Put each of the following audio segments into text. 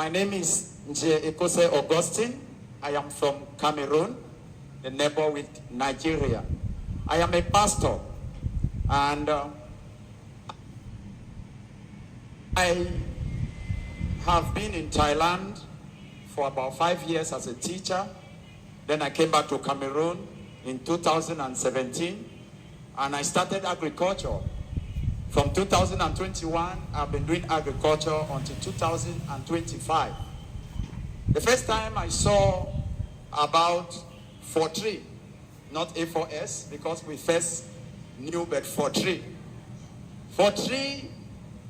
My name is Njie Ekose Augustin. I am from Cameroon, the neighbor with Nigeria. I am a pastor, and I have been in Thailand for about 5 years as a teacher. Then I came back to Cameroon in 2017, and I started agriculture. From 2021, I've been doing agriculture until 2025. The first time I saw about 4-3, not A4S, because we first knew but 4-3. 4-3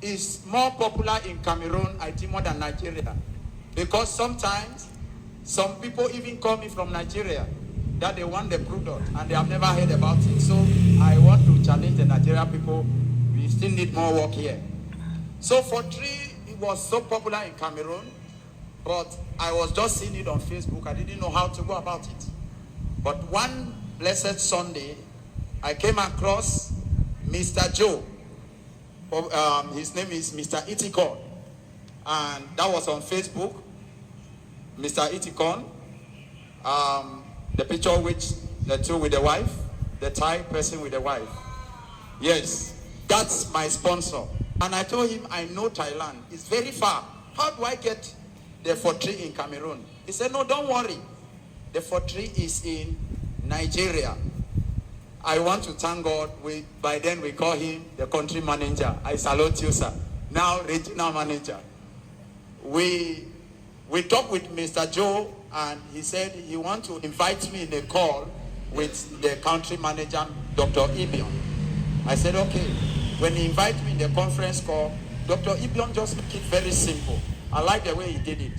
is more popular in Cameroon, I think, more than Nigeria. Because sometimes, some people even call me from Nigeria that they want the product and they have never heard about it. So I want to challenge the Nigerian people. We still need more work here. So 4-3, it was so popular in Cameroon, but I was just seeing it on Facebook. I didn't know how to go about it. But one blessed Sunday, I came across Mr. Joe. His name is Mr. Itikon. And that was on Facebook. Mr. Itikon. The picture which the two with the wife, the Thai person with the wife. Yes, that's my sponsor. And I told him, I know Thailand. It's very far. How do I get the 4-3 in Cameroon? He said, no, don't worry. The 4-3 is in Nigeria. I want to thank God. By then we call him the country manager. I salute you, sir. Now regional manager. We talked with Mr. Joe, and he said he wants to invite me in a call with the country manager, Dr. Ibion. I said, okay. When he invited me in the conference call, Dr. Ibion just made it very simple. I like the way he did it.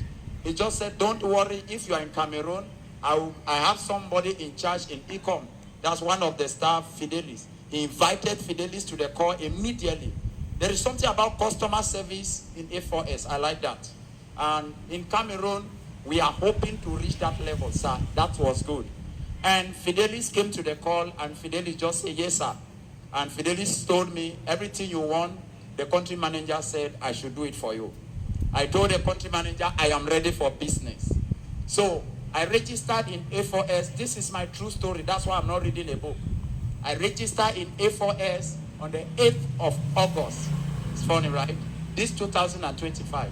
He just said, don't worry, if you are in Cameroon, I have somebody in charge in Ecom. That's one of the staff, Fidelis. He invited Fidelis to the call immediately. There is something about customer service in A4S. I like that. And in Cameroon, we are hoping to reach that level, sir. That was good. And Fidelis came to the call, and Fidelis just said, yes, sir. And Fidelis told me, everything you want, the country manager said, I should do it for you. I told the country manager, I am ready for business. So I registered in A4S. This is my true story. That's why I'm not reading a book. I registered in A4S on the 8th of August. It's funny, right? This 2025.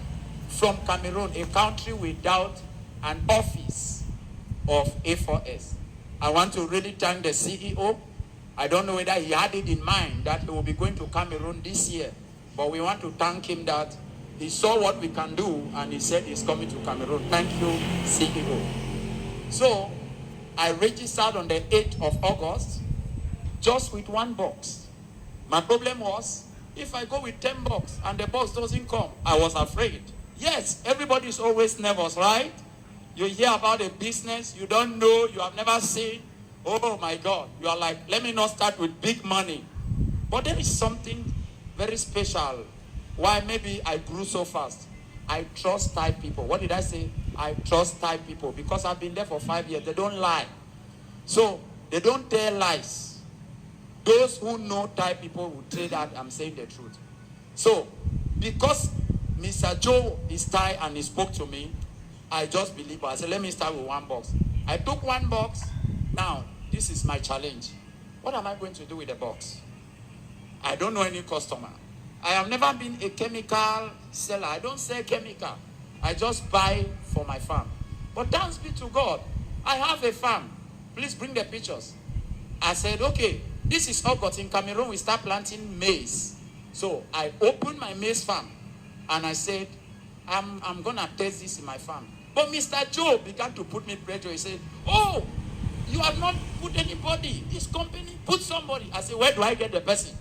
From Cameroon, a country without an office of A4S. I want to really thank the CEO. I don't know whether he had it in mind that he will be going to Cameroon this year. But we want to thank him that he saw what we can do, and he said he's coming to Cameroon. Thank you, CEO. So I registered on the 8th of August just with 1 box. My problem was, if I go with 10 box and the box doesn't come, I was afraid. Yes, everybody is always nervous, right? You hear about a business you don't know, you have never seen. Oh my God, you are like, let me not start with big money. But there is something very special. Why maybe I grew so fast. I trust Thai people. What did I say? I trust Thai people because I've been there for 5 years. They don't lie. So they don't tell lies. Those who know Thai people will say that I'm saying the truth. So because Mr. Joe is Thai and he spoke to me, I just believe. I said, let me start with 1 box. I took 1 box. Now, this is my challenge. What am I going to do with the box? I don't know any customer. I have never been a chemical seller. I don't sell chemical. I just buy for my farm. But thanks be to God, I have a farm. Please bring the pictures. I said, okay, this is August. In Cameroon, we start planting maize. So I opened my maize farm, and I said, I'm going to test this in my farm. But Mr. Joe began to put me pressure. He said, oh, you have not put anybody. This company put somebody. I said, where do I get the person?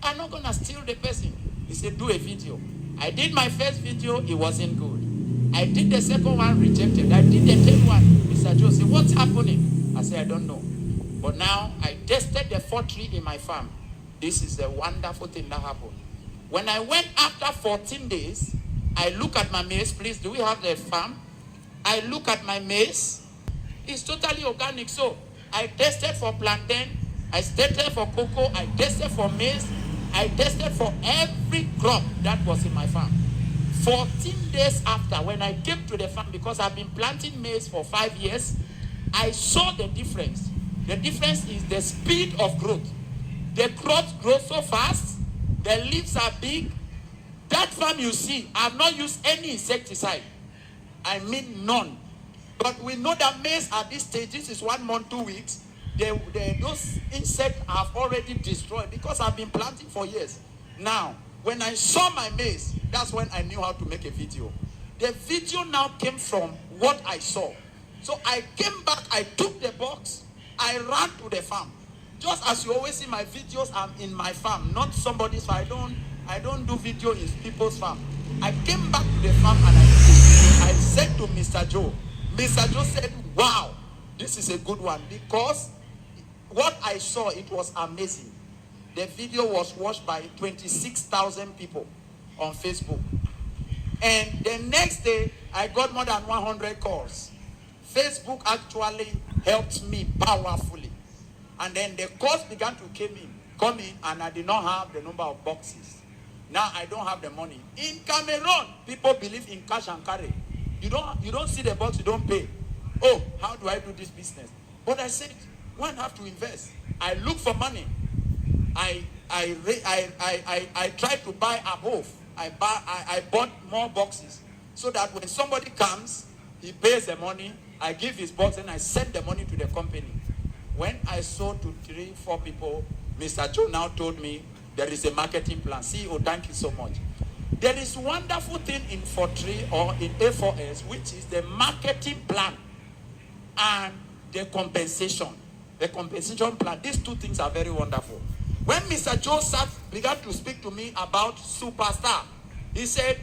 I'm not going to steal the person. He said, do a video. I did my first video. It wasn't good. I did the second one, rejected. I did the third one. Mr. Joe said, what's happening? I said, I don't know. But now I tested the 4-3 in my farm. This is the wonderful thing that happened. When I went after 14 days, I look at my maize. Please, do we have the farm? I look at my maize. It's totally organic. So I tested for plantain. I tested for cocoa. I tested for maize. I tested for every crop that was in my farm. 14 days after, when I came to the farm, because I've been planting maize for 5 years, I saw the difference. The difference is the speed of growth. The crops grow so fast, the leaves are big. That farm you see, I've not used any insecticide. I mean none. But we know that maize at this stage, this is 1 month, 2 weeks, those insects have already destroyed because I've been planting for years. Now, when I saw my maize, that's when I knew how to make a video. The video now came from what I saw. So I came back, I took the box, I ran to the farm. Just as you always see my videos, I'm in my farm, not somebody's farm. I don't do video in people's farm. I came back to the farm and I said to Mr. Joe, Mr. Joe said, wow, this is a good one, because what I saw, it was amazing. The video was watched by 26,000 people on Facebook. And the next day, I got more than 100 calls. Facebook actually helped me powerfully. And then the calls began to come in, and I did not have the number of boxes. Now I don't have the money. In Cameroon, people believe in cash and carry. You don't see the box, you don't pay. Oh, how do I do this business? But I said, one have to invest. I look for money. I tried to buy above. I bought more boxes so that when somebody comes, he pays the money, I give his box, and I send the money to the company. When I sold to 3, 4 people, Mr. Joe now told me there is a marketing plan. CEO, thank you so much. There is wonderful thing in 4-3 or in A4S, which is the marketing plan and the compensation. The compensation plan. These two things are very wonderful. When Mr. Joe began to speak to me about Superstar, he said,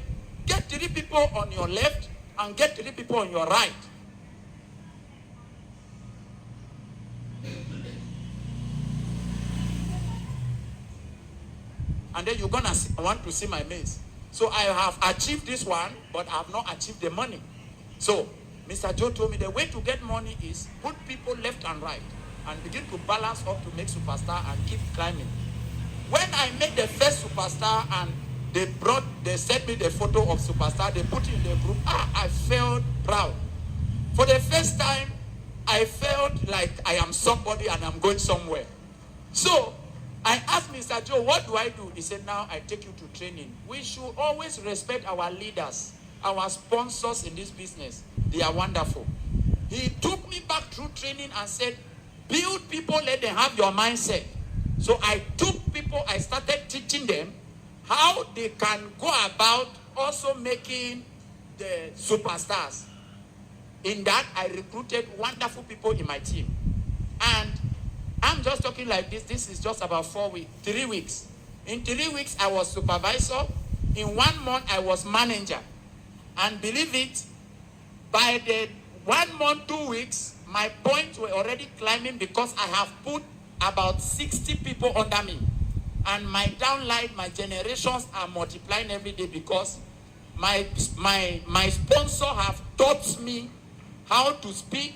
get 3 people on your left and get 3 people on your right. And then you're gonna want to see my maize. So I have achieved this one, but I have not achieved the money. So Mr. Joe told me the way to get money is put people left and right and begin to balance up to make Superstar and keep climbing. When I made the first Superstar and they sent me the photo of Superstar, they put it in the group, I felt proud. For the first time, I felt like I am somebody and I'm going somewhere. So I asked Mr. Joe, what do I do? He said, now I take you to training. We should always respect our leaders, our sponsors in this business. They are wonderful. He took me back through training and said, build people, let them have your mindset. So I took people, I started teaching them how they can go about also making the superstars. In that, I recruited wonderful people in my team. And I'm just talking like this. This is just about 3 weeks. In 3 weeks, I was supervisor. In 1 month, I was manager. And believe it, by the 1 month, 2 weeks, my points were already climbing because I have put about 60 people under me. And my downline, my generations are multiplying every day because my sponsor have taught me how to speak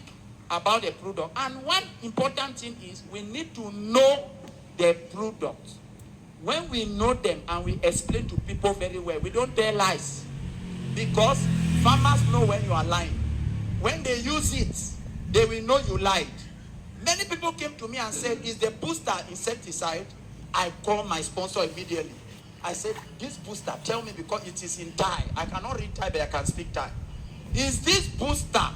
about the product. And one important thing is we need to know the product. When we know them and we explain to people very well, we don't tell lies. Because farmers know when you are lying. When they use it, they will know you lied. Many people came to me and said, is the booster insecticide? I called my sponsor immediately. I said, this booster, tell me because it is in Thai. I cannot read Thai, but I can speak Thai. Is this booster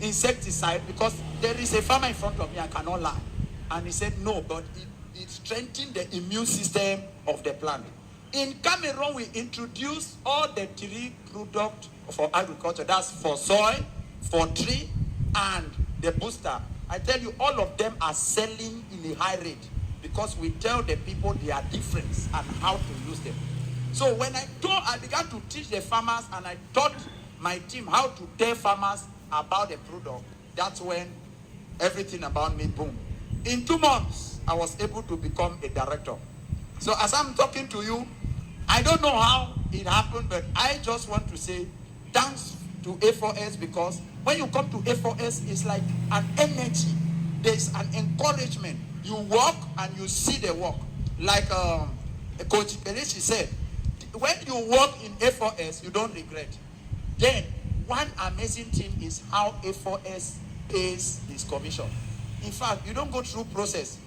insecticide? Because there is a farmer in front of me, I cannot lie. And he said, no, but it strengthens the immune system of the plant. In Cameroon, we introduced all the 3 products for agriculture. That's for soil, for tree, and the booster. I tell you, all of them are selling in a high rate because we tell the people their difference and how to use them. So when I began to teach the farmers and I taught my team how to tell farmers about the product, that's when everything about me boomed. In 2 months, I was able to become a director. So as I'm talking to you, I don't know how it happened, but I just want to say thanks to A4S because when you come to A4S, it's like an energy. There's an encouragement. You walk and you see the work. Like Coach Pelechi said, when you work in A4S, you don't regret. Then, one amazing thing is how A4S pays his commission. In fact, you don't go through process.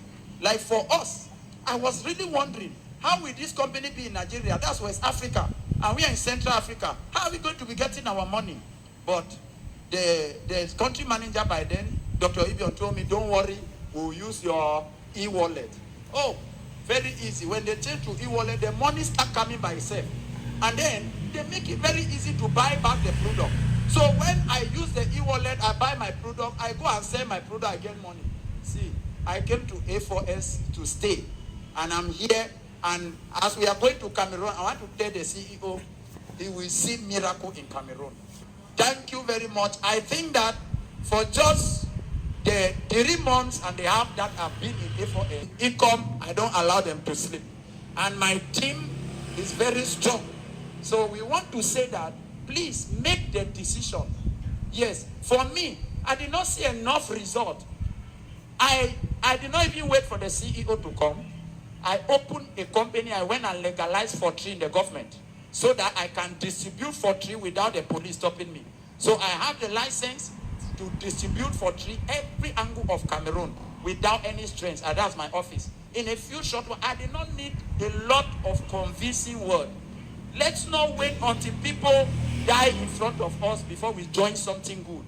Like for us, I was really wondering, how will this company be in Nigeria? That's West Africa. And we are in Central Africa. How are we going to be getting our money? But the country manager by then, Dr. Ibion, told me, don't worry, we'll use your e-wallet. Oh, very easy. When they change to e-wallet, the money start coming by itself. And then they make it very easy to buy back the product. So when I use the e-wallet, I buy my product, I go and sell my product, I get money. See, I came to A4S to stay. And I'm here, and as we are going to Cameroon, I want to tell the CEO, he will see miracle in Cameroon. Thank you very much. I think that for just the 3 months and a half that I've been in A4S, income, I don't allow them to sleep. And my team is very strong. So we want to say that, please make the decision. Yes, for me, I did not see enough result. I did not even wait for the CEO to come. I opened a company. I went and legalized fortune in the government so that I can distribute fortune without the police stopping me. So I have the license to distribute fortune every angle of Cameroon without any strings. And that's my office. In a few short words, I did not need a lot of convincing word. Let's not wait until people die in front of us before we join something good.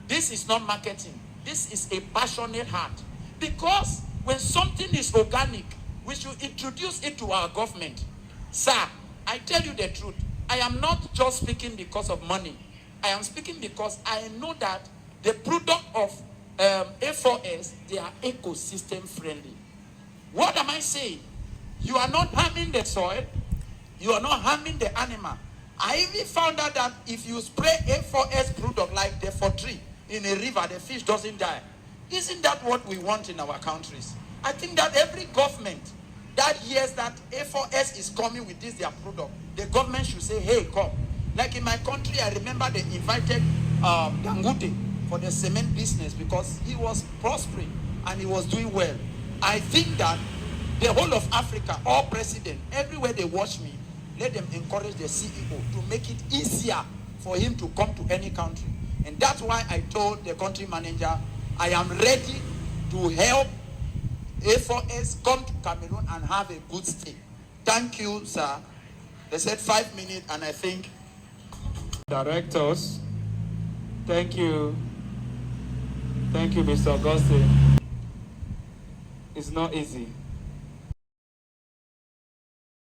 This is not marketing. This is a passionate heart. Because when something is organic, we should introduce it to our government. Sir, I tell you the truth. I am not just speaking because of money. I am speaking because I know that the product of A4S, they are ecosystem friendly. What am I saying? You are not harming the soil. You are not harming the animal. I even found out that if you spray A4S product like the fortree in a river, the fish doesn't die. Isn't that what we want in our countries? I think that every government that hears that A4S is coming with this their product, the government should say, hey, come. Like in my country, I remember they invited Dangote for the cement business because he was prospering and he was doing well. I think that the whole of Africa, all president, everywhere they watch me, let them encourage the CEO to make it easier for him to come to any country. And that's why I told the country manager, I am ready to help A4S come to Cameroon and have a good stay. Thank you, sir. They said 5 minutes, and I think... Directors, thank you. Thank you, Mr. Augustin. It's not easy.